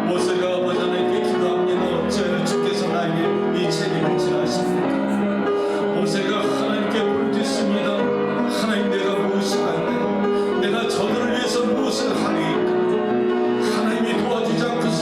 모세가 아버지 하나님께 기도합니다. 어찌하여 주께서 나에게 이 책임을 지하십니까? 모세가 하나님께 부르짖습니다. 하나님 내가 무엇을 할까? 내가 저들을 위해서 무엇을 하리까? 하나님이 도와주지 않고서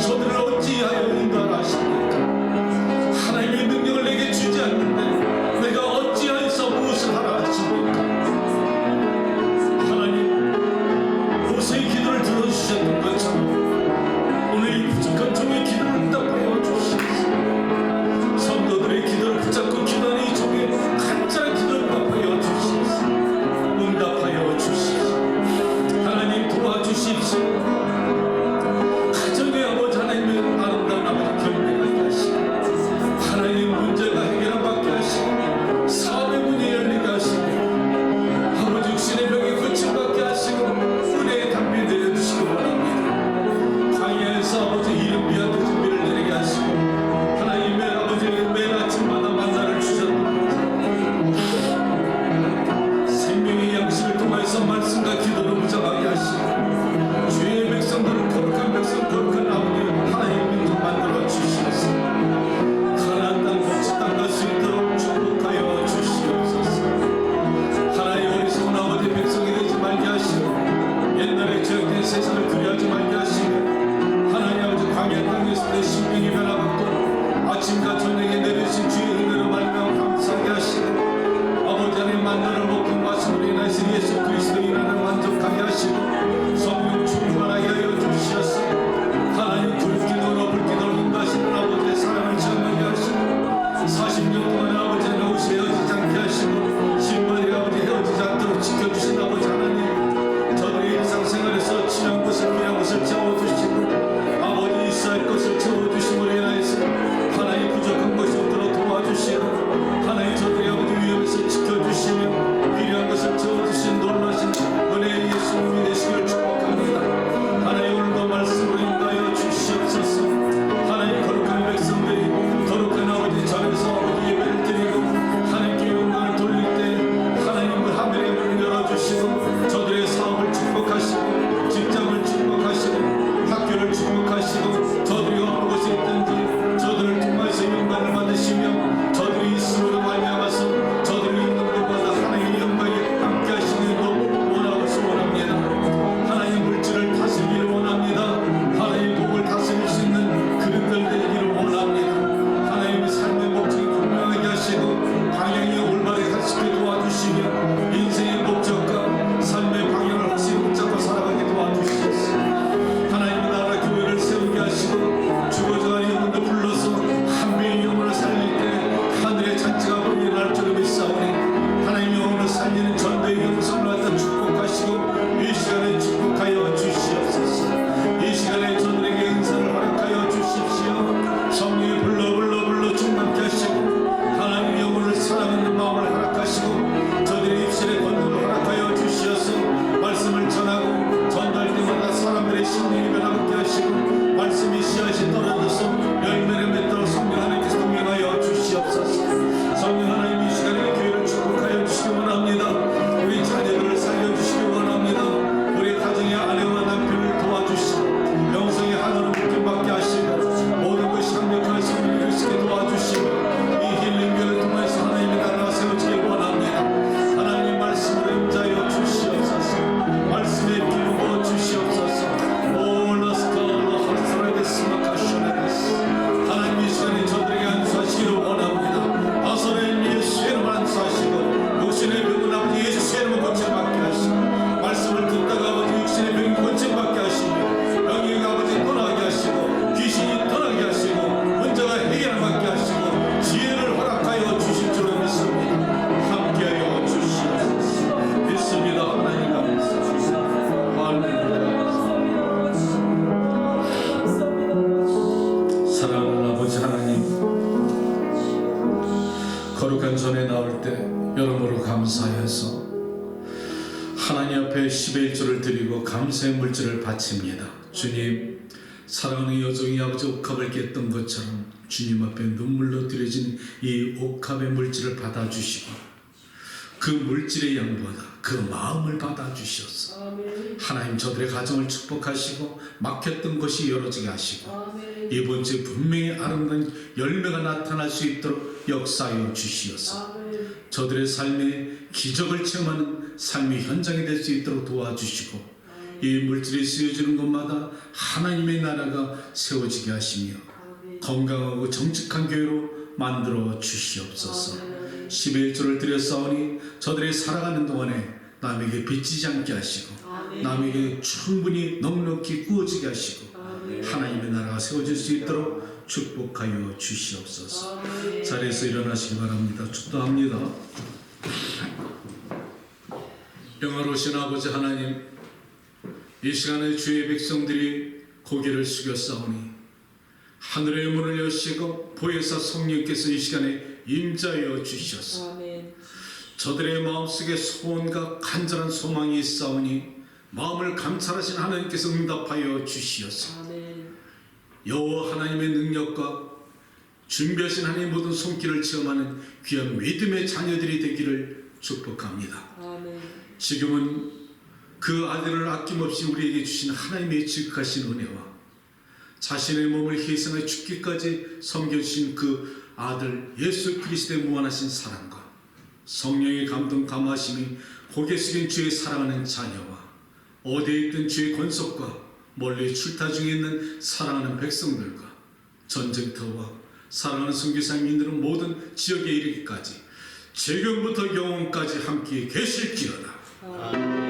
하나님 앞에 11조를 드리고 감사의 물질을 바칩니다. 주님, 사랑하는 여종이 아버지 옥합을 깼던 것처럼 주님 앞에 눈물로 드려진 이 옥합의 물질을 받아주시고 그 물질의 양보하다 그 마음을 받아주시옵소서. 아멘. 하나님 저들의 가정을 축복하시고 막혔던 것이 열어지게 하시고 아멘. 이번 주에 분명히 아름다운 열매가 나타날 수 있도록 역사하여 주시옵소서. 아멘. 저들의 삶에 기적을 체험하는 삶의 현장이 될 수 있도록 도와주시고 이 물질이 쓰여지는 곳마다 하나님의 나라가 세워지게 하시며 아멘. 건강하고 정직한 교회로 만들어 주시옵소서. 아멘. 11조를 드렸사오니 저들이 살아가는 동안에 남에게 빚지지 않게 하시고 아멘. 남에게 충분히 넉넉히 구워지게 하시고 아멘. 하나님의 나라가 세워질 수 있도록 축복하여 주시옵소서. 아멘. 자리에서 일어나시기 바랍니다. 축도합니다. 영화로우신 아버지 하나님, 이 시간에 주의 백성들이 고개를 숙였사오니 하늘의 문을 여시고 보혜사 성령께서 이 시간에 임자여 주시옵소서. 아멘. 저들의 마음속에 소원과 간절한 소망이 있사오니 마음을 감찰하신 하나님께서 응답하여 주시옵소서. 아멘. 여호와 하나님의 능력과 준비하신 하나님의 모든 손길을 체험하는 귀한 믿음의 자녀들이 되기를 축복합니다. 아멘. 지금은 그 아들을 아낌없이 우리에게 주신 하나님의 지극하신 은혜와 자신의 몸을 희생해 죽기까지 섬겨주신 그 아들 예수 그리스도의 무한하신 사랑과 성령의 감동 감화심이 고개 숙인 주의 사랑하는 자녀와 어디에 있든 주의 권속과 멀리 출타 중에 있는 사랑하는 백성들과 전쟁터와 사랑하는 선교사님 인들은 모든 지역에 이르기까지 지금부터 영원까지 함께 계실지어다. 아멘.